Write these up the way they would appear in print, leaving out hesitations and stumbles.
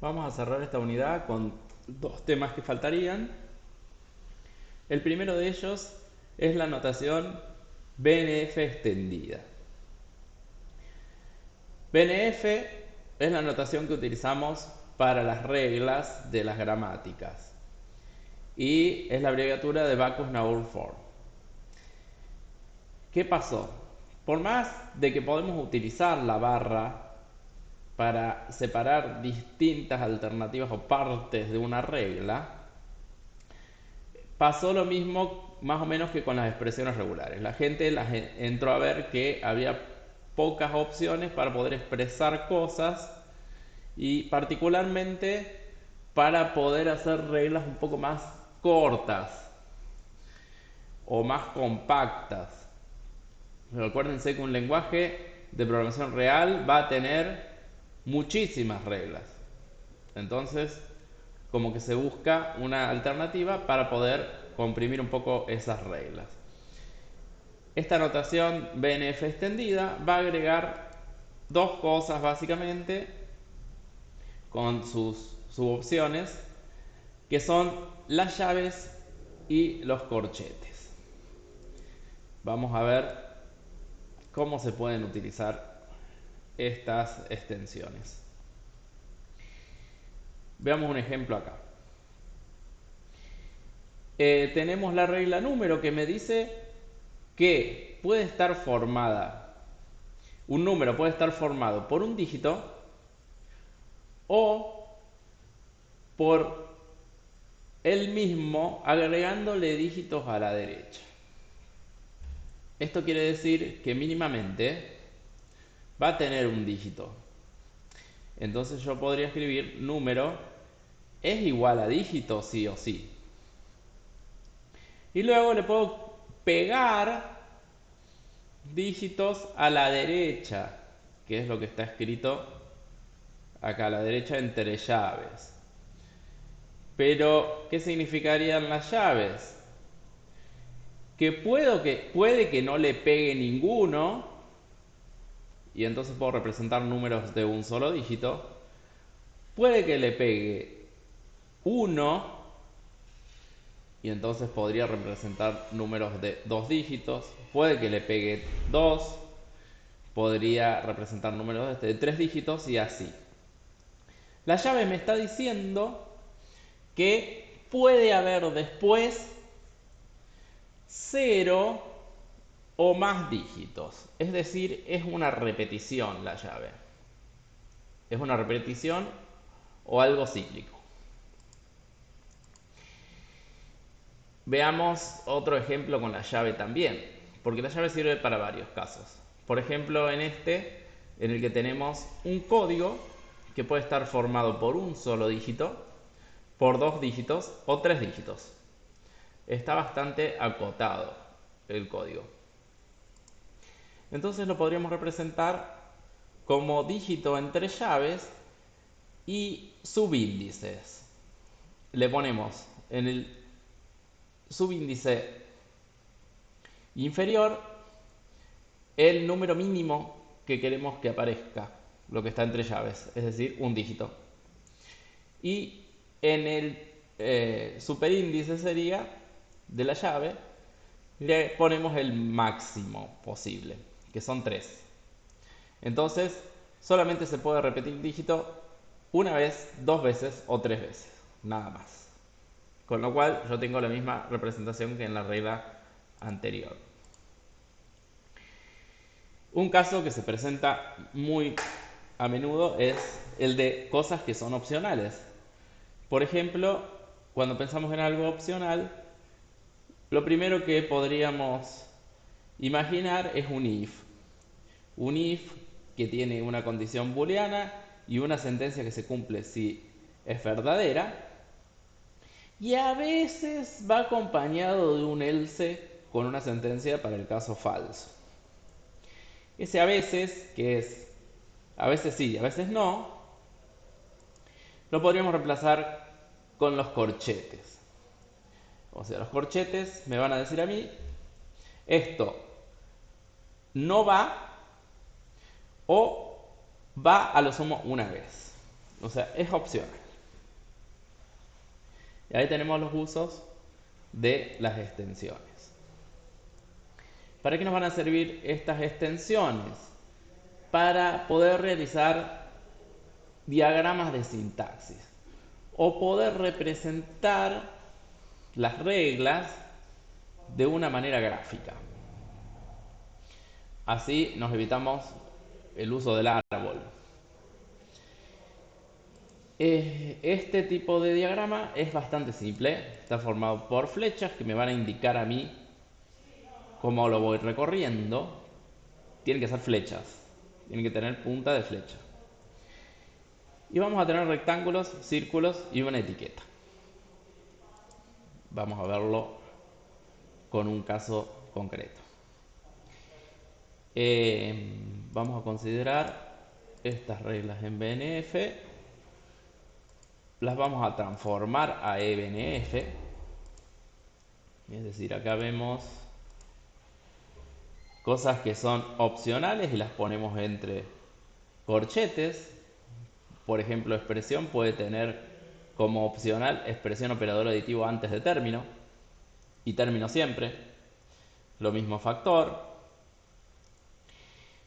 Vamos a cerrar esta unidad con dos temas que faltarían. El primero de ellos es la notación BNF extendida. BNF es la notación que utilizamos para las reglas de las gramáticas y es la abreviatura de Backus-Naur Form. ¿Qué pasó? Por más de que podemos utilizar la barra para separar distintas alternativas o partes de una regla, pasó lo mismo más o menos que con las expresiones regulares. La gente entró a ver que había pocas opciones para poder expresar cosas y particularmente para poder hacer reglas un poco más cortas o más compactas. Pero acuérdense que un lenguaje de programación real va a tener muchísimas reglas. Entonces, como que se busca una alternativa para poder comprimir un poco esas reglas. Esta notación BNF extendida va a agregar dos cosas básicamente con sus subopciones, que son las llaves y los corchetes. Vamos a ver cómo se pueden utilizar estas extensiones. Veamos un ejemplo acá. Tenemos la regla número que me dice que puede estar formada, un número puede estar formado por un dígito o por él mismo agregándole dígitos a la derecha. Esto quiere decir que mínimamente va a tener un dígito. Entonces yo podría escribir número es igual a dígito sí o sí. Y luego le puedo pegar dígitos a la derecha, que es lo que está escrito acá a la derecha entre llaves. Pero, ¿qué significarían las llaves? Puede que no le pegue ninguno, y entonces puedo representar números de un solo dígito. Puede que le pegue uno, y entonces podría representar números de dos dígitos. Puede que le pegue 2, podría representar números de tres dígitos y así. La llave me está diciendo que puede haber después 0 o más dígitos. Es decir, es una repetición la llave. Es una repetición o algo cíclico. Veamos otro ejemplo con la llave también, porque la llave sirve para varios casos. Por ejemplo, en este, en el que tenemos un código que puede estar formado por un solo dígito, por dos dígitos o tres dígitos. Está bastante acotado el código. Entonces lo podríamos representar como dígito entre llaves y subíndices. Le ponemos en el subíndice inferior el número mínimo que queremos que aparezca, lo que está entre llaves, es decir, un dígito. Y en el superíndice sería de la llave, le ponemos el máximo posible, que son 3. Entonces, solamente se puede repetir el dígito una vez, dos veces o tres veces, nada más. Con lo cual, yo tengo la misma representación que en la regla anterior. Un caso que se presenta muy a menudo es el de cosas que son opcionales. Por ejemplo, cuando pensamos en algo opcional, lo primero que podríamos imaginar es un if. Un if que tiene una condición booleana y una sentencia que se cumple si es verdadera. Y a veces va acompañado de un else con una sentencia para el caso falso. Ese a veces, que es a veces sí, a veces no, lo podríamos reemplazar con los corchetes. O sea, los corchetes me van a decir a mí, esto no va o va a lo sumo una vez. O sea, es opcional. Y ahí tenemos los usos de las extensiones. ¿Para qué nos van a servir estas extensiones? Para poder realizar diagramas de sintaxis o poder representar las reglas de una manera gráfica. Así nos evitamos el uso del árbol. Este tipo de diagrama es bastante simple, está formado por flechas que me van a indicar a mí cómo lo voy recorriendo. Tienen que ser flechas, tienen que tener punta de flecha. Y vamos a tener rectángulos, círculos y una etiqueta. Vamos a verlo con un caso concreto. Vamos a considerar estas reglas en BNF, las vamos a transformar a EBNF, es decir, acá vemos cosas que son opcionales y las ponemos entre corchetes. Por ejemplo, expresión puede tener como opcional expresión operador aditivo antes de término y término siempre. Lo mismo factor.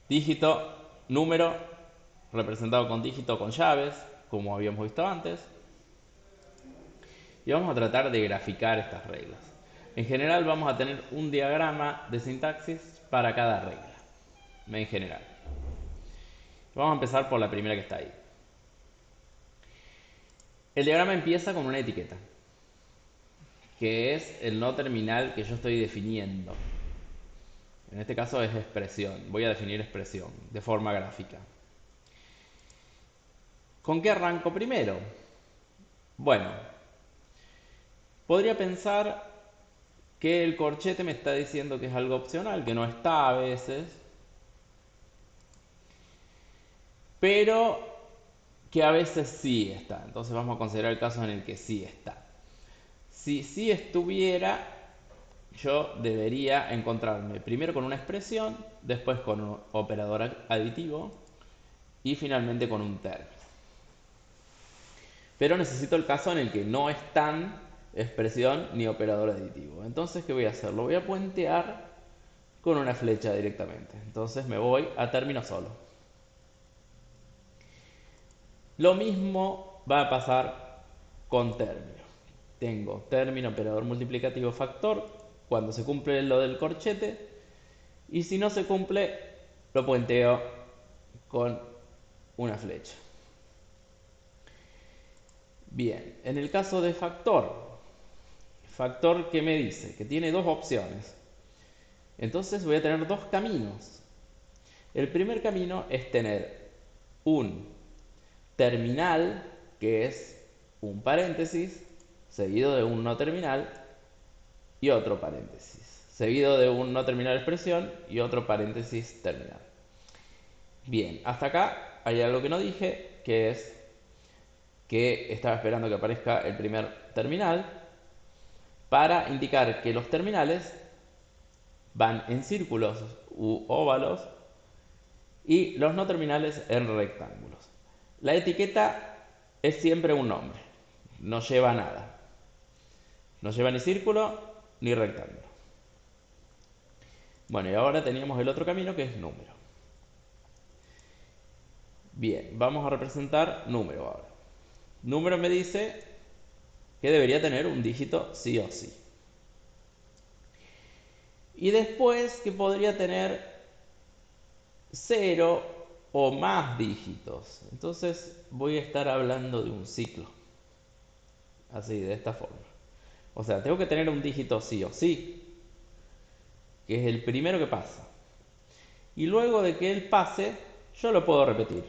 Dígito, número representado con dígito con llaves, como habíamos visto antes. Y vamos a tratar de graficar estas reglas. En general vamos a tener un diagrama de sintaxis para cada regla. En general. Vamos a empezar por la primera que está ahí. El diagrama empieza con una etiqueta, que es el no terminal que yo estoy definiendo. En este caso es expresión. Voy a definir expresión de forma gráfica. ¿Con qué arranco primero? Bueno, podría pensar que el corchete me está diciendo que es algo opcional, que no está a veces, pero que a veces sí está. Entonces vamos a considerar el caso en el que sí está. Si sí estuviera, yo debería encontrarme primero con una expresión, después con un operador aditivo y finalmente con un término. Pero necesito el caso en el que no están expresión ni operador aditivo. Entonces, ¿qué voy a hacer? Lo voy a puentear con una flecha directamente. Entonces me voy a término solo. Lo mismo va a pasar con término. Tengo término, operador multiplicativo, factor, cuando se cumple lo del corchete, y si no se cumple, lo puenteo con una flecha. Bien, en el caso de factor, ¿qué me dice? Que tiene dos opciones. Entonces voy a tener dos caminos. El primer camino es tener un terminal, que es un paréntesis, seguido de un no terminal, y otro paréntesis, seguido de un no terminal expresión y otro paréntesis terminal. Bien, hasta acá hay algo que no dije, que es que estaba esperando que aparezca el primer terminal para indicar que los terminales van en círculos u óvalos y los no terminales en rectángulos. La etiqueta es siempre un nombre, no lleva nada. No lleva ni círculo ni rectángulo. Bueno, y ahora teníamos el otro camino que es número. Bien, vamos a representar número ahora. Número me dice que debería tener un dígito sí o sí. Y después que podría tener 0 o más dígitos. Entonces voy a estar hablando de un ciclo. Así, de esta forma. O sea, tengo que tener un dígito sí o sí, que es el primero que pasa. Y luego de que él pase, yo lo puedo repetir,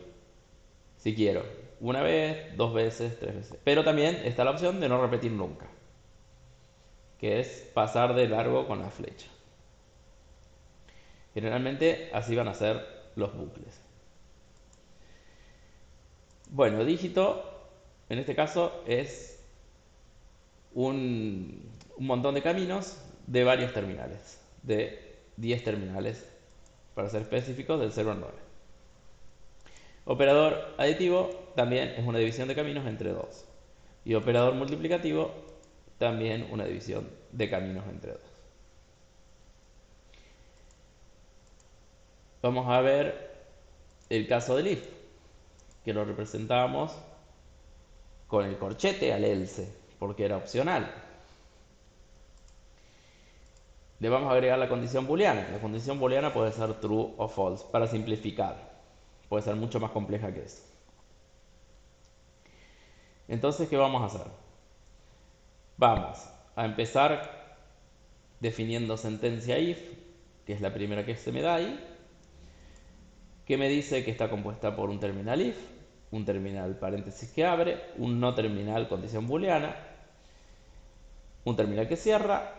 si quiero. Una vez, dos veces, tres veces. Pero también está la opción de no repetir nunca, que es pasar de largo con la flecha. Generalmente así van a ser los bucles. Bueno, dígito, en este caso, es un montón de caminos de varios terminales, de 10 terminales, para ser específicos, del 0 al 9. Operador aditivo también es una división de caminos entre dos. Y operador multiplicativo también una división de caminos entre dos. Vamos a ver el caso del if, que lo representábamos con el corchete al else, porque era opcional. Le vamos a agregar la condición booleana. La condición booleana puede ser true o false, para simplificar. Puede ser mucho más compleja que eso. Entonces, ¿qué vamos a hacer? Vamos a empezar definiendo sentencia if, que es la primera que se me da ahí, que me dice que está compuesta por un terminal if, un terminal paréntesis que abre, un no terminal condición booleana, un terminal que cierra,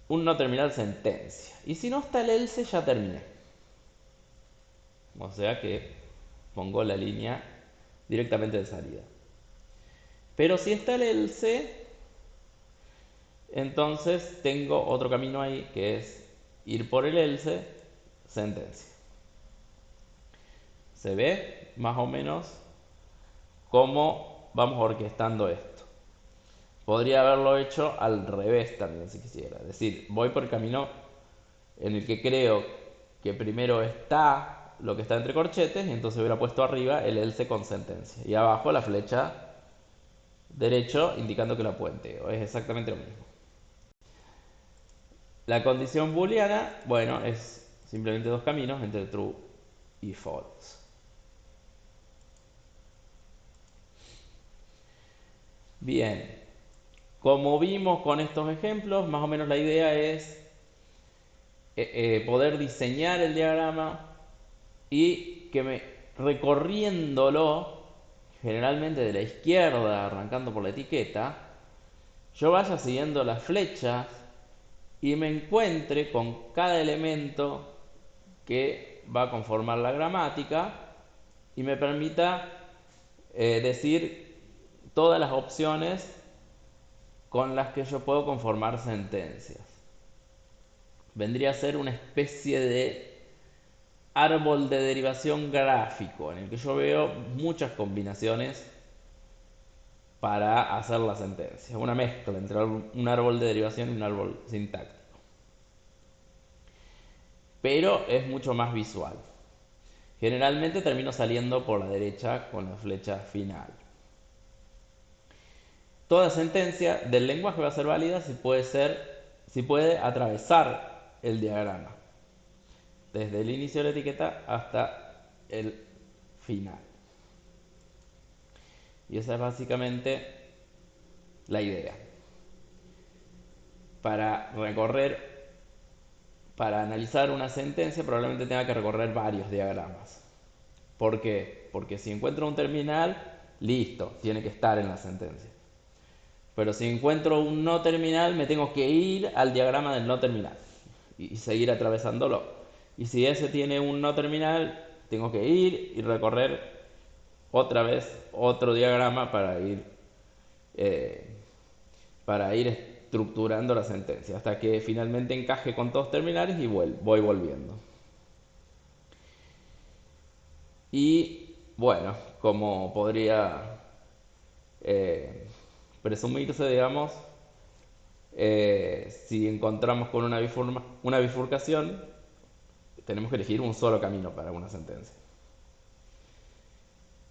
un no terminal sentencia. Y si no está el else, ya terminé. O sea que pongo la línea directamente de salida. Pero si está el else, entonces tengo otro camino ahí, que es ir por el else, sentencia. ¿Se ve más o menos cómo vamos orquestando esto? Podría haberlo hecho al revés también si quisiera. Es decir, voy por el camino en el que creo que primero está lo que está entre corchetes y entonces hubiera puesto arriba el else con sentencia y abajo la flecha derecho indicando que lo puenteo. Es exactamente lo mismo. La condición booleana, bueno, es simplemente dos caminos entre true y false. Bien, como vimos con estos ejemplos, más o menos la idea es poder diseñar el diagrama y que recorriéndolo, generalmente de la izquierda, arrancando por la etiqueta, yo vaya siguiendo las flechas y me encuentre con cada elemento que va a conformar la gramática y me permita decir todas las opciones con las que yo puedo conformar sentencias. Vendría a ser una especie de árbol de derivación gráfico en el que yo veo muchas combinaciones para hacer la sentencia, una mezcla entre un árbol de derivación y un árbol sintáctico, pero es mucho más visual. Generalmente termino saliendo por la derecha con la flecha final. Toda sentencia del lenguaje va a ser válida si puede atravesar el diagrama desde el inicio de la etiqueta hasta el final. Y esa es básicamente la idea. Para analizar una sentencia probablemente tenga que recorrer varios diagramas. ¿Por qué? Porque si encuentro un terminal, listo, tiene que estar en la sentencia. Pero si encuentro un no terminal, me tengo que ir al diagrama del no terminal y seguir atravesándolo. Y si ese tiene un no terminal, tengo que ir y recorrer otra vez otro diagrama para ir estructurando la sentencia hasta que finalmente encaje con todos terminales y voy volviendo. Y bueno, como podría presumirse, digamos, si encontramos con una bifurcación, tenemos que elegir un solo camino para una sentencia.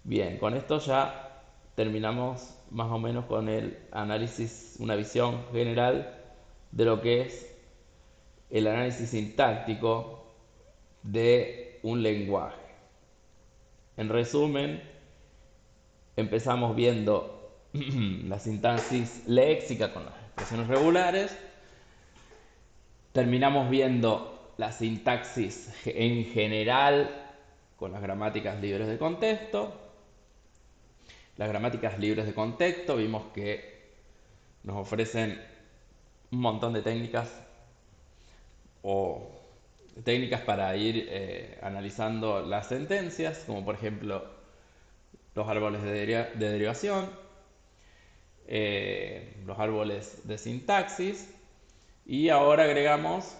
Bien, con esto ya terminamos más o menos con el análisis, una visión general de lo que es el análisis sintáctico de un lenguaje. En resumen, empezamos viendo la sintaxis léxica con las expresiones regulares, terminamos viendo la sintaxis en general con las gramáticas libres de contexto. Las gramáticas libres de contexto vimos que nos ofrecen un montón de técnicas o técnicas para ir analizando las sentencias, como por ejemplo los árboles de derivación, los árboles de sintaxis, y ahora agregamos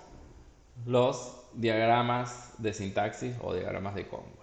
los diagramas de sintaxis o diagramas de Combs.